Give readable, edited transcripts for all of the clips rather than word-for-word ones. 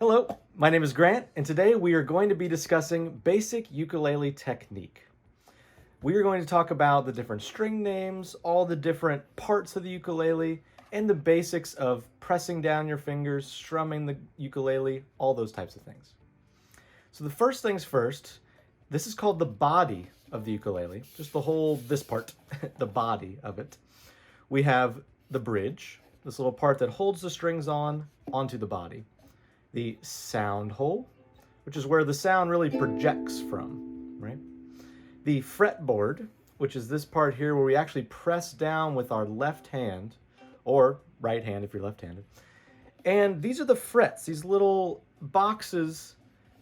Hello, my name is Grant, and today we are going to be discussing basic ukulele technique. We are going to talk about the different string names, all the different parts of the ukulele, and the basics of pressing down your fingers, strumming the ukulele, all those types of things. So the first things first, this is called the body of the ukulele, just this part, the body of it. We have the bridge, this little part that holds the strings onto the body. The sound hole, which is where the sound really projects from, right? The fretboard, which is this part here where we actually press down with our left hand, or right hand if you're left-handed. And these are the frets, these little boxes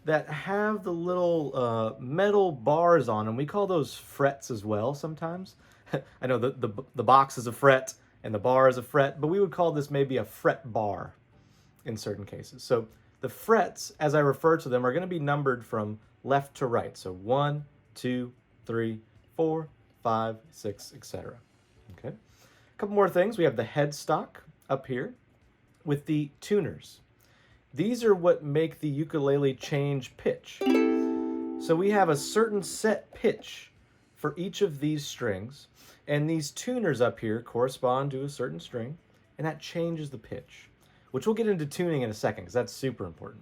that have the little metal bars on them. We call those frets as well sometimes. I know the box is a fret and the bar is a fret, but we would call this maybe a fret bar in certain cases. So the frets, as I refer to them, are going to be numbered from left to right. So 1, 2, 3, 4, 5, 6, etc. Okay. A couple more things. We have the headstock up here with the tuners. These are what make the ukulele change pitch. So we have a certain set pitch for each of these strings, and these tuners up here correspond to a certain string, and that changes the pitch, which we'll get into tuning in a second because that's super important.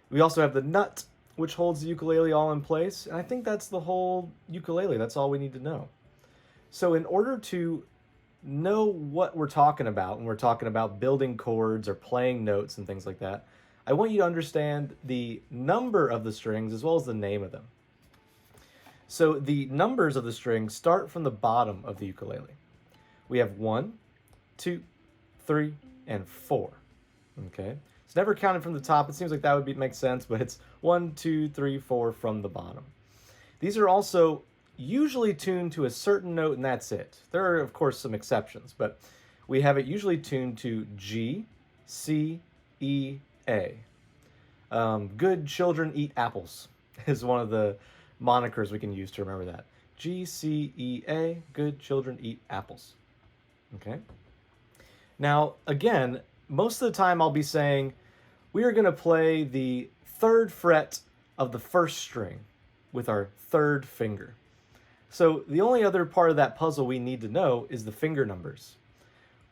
We also have the nut, which holds the ukulele all in place, and I think that's the whole ukulele. That's all we need to know. So in order to know what we're talking about when we're talking about building chords or playing notes and things like that, I want you to understand the number of the strings as well as the name of them. So the numbers of the strings start from the bottom of the ukulele. We have 1, 2, 3, and 4. Okay, it's never counted from the top. It seems like that would make sense, but it's 1, 2, 3, 4 from the bottom. These are also usually tuned to a certain note, and that's it. There are, of course, some exceptions, but we have it usually tuned to G, C, E, A. Good children eat apples is one of the monikers we can use to remember that. G, C, E, A, good children eat apples. Okay? Now, again, most of the time I'll be saying, we are going to play the 3rd fret of the 1st string with our 3rd finger. So the only other part of that puzzle we need to know is the finger numbers.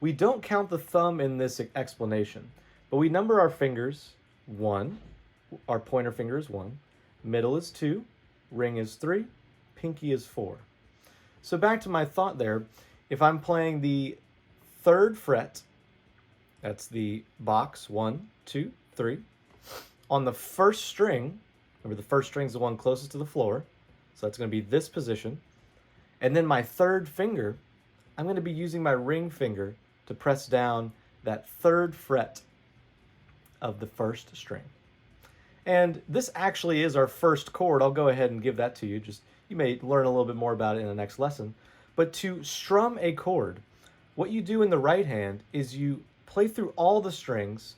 We don't count the thumb in this explanation, but we number our fingers 1, our pointer finger is 1, middle is 2, ring is 3, pinky is 4. So back to my thought there, if I'm playing the 3rd fret, that's the box 1, 2, 3, on the 1st string, remember the 1st string is the one closest to the floor, so that's going to be this position, and then my 3rd finger, I'm going to be using my ring finger to press down that 3rd fret of the 1st string. And this actually is our 1st chord. I'll go ahead and give that to you. You may learn a little bit more about it in the next lesson. But to strum a chord, what you do in the right hand is you play through all the strings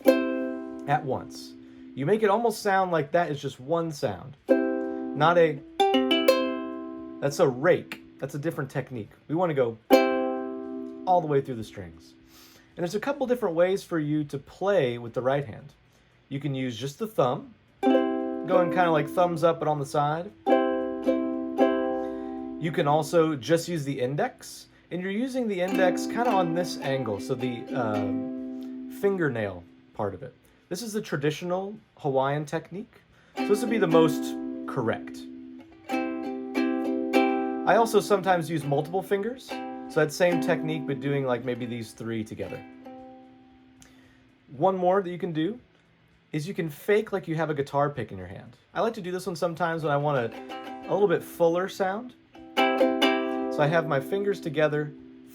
at once. You make it almost sound like that is just one sound. Not a, that's a rake. That's a different technique. We want to go all the way through the strings. And there's a couple different ways for you to play with the right hand. You can use just the thumb, going kind of like thumbs up but on the side. You can also just use the index, and you're using the index kind of on this angle, so the fingernail part of it. This is the traditional Hawaiian technique, so this would be the most correct. I also sometimes use multiple fingers, so that same technique but doing like maybe these 3 together. One more that you can do is you can fake like you have a guitar pick in your hand. I like to do this one sometimes when I want a little bit fuller sound. So I have my fingers together,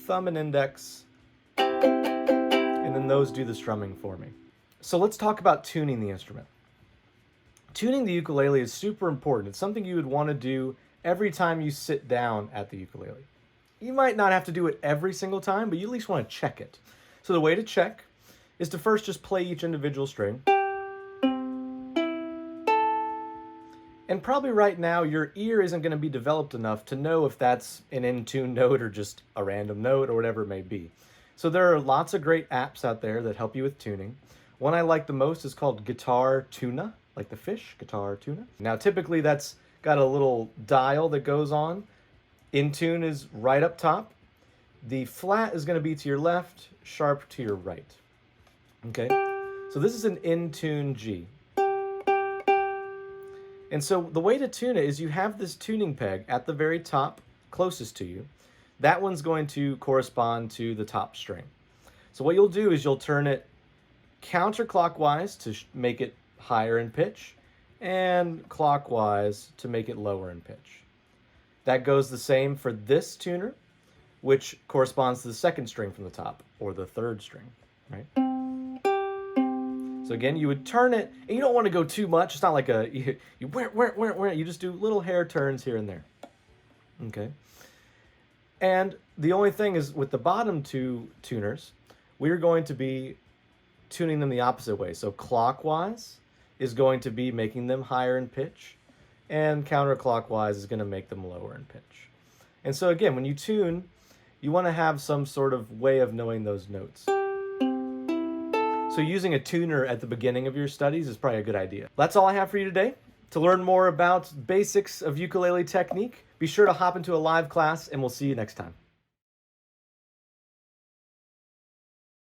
thumb and index, and then those do the strumming for me. So let's talk about tuning the instrument. Tuning the ukulele is super important. It's something you would want to do every time you sit down at the ukulele. You might not have to do it every single time, but you at least want to check it. So the way to check is to first just play each individual string. And probably right now, your ear isn't going to be developed enough to know if that's an in-tune note or just a random note or whatever it may be. So there are lots of great apps out there that help you with tuning. One I like the most is called guitar tuna, like the fish, guitar tuna. Now typically that's got a little dial that goes on. In tune is right up top. The flat is going to be to your left, sharp to your right. Okay, so this is an in tune G. And so the way to tune it is you have this tuning peg at the very top, closest to you. That one's going to correspond to the top string. So what you'll do is you'll turn it counterclockwise to make it higher in pitch, and clockwise to make it lower in pitch. That goes the same for this tuner, which corresponds to the second string from the top, or the third string, right? So again, you would turn it, and you don't want to go too much. It's not like you just do little hair turns here and there. Okay. And the only thing is with the bottom two tuners, we're going to be tuning them the opposite way. So clockwise is going to be making them higher in pitch, and counterclockwise is going to make them lower in pitch. And so again, when you tune, you want to have some sort of way of knowing those notes. So using a tuner at the beginning of your studies is probably a good idea. That's all I have for you today. To learn more about basics of ukulele technique, be sure to hop into a live class, and we'll see you next time.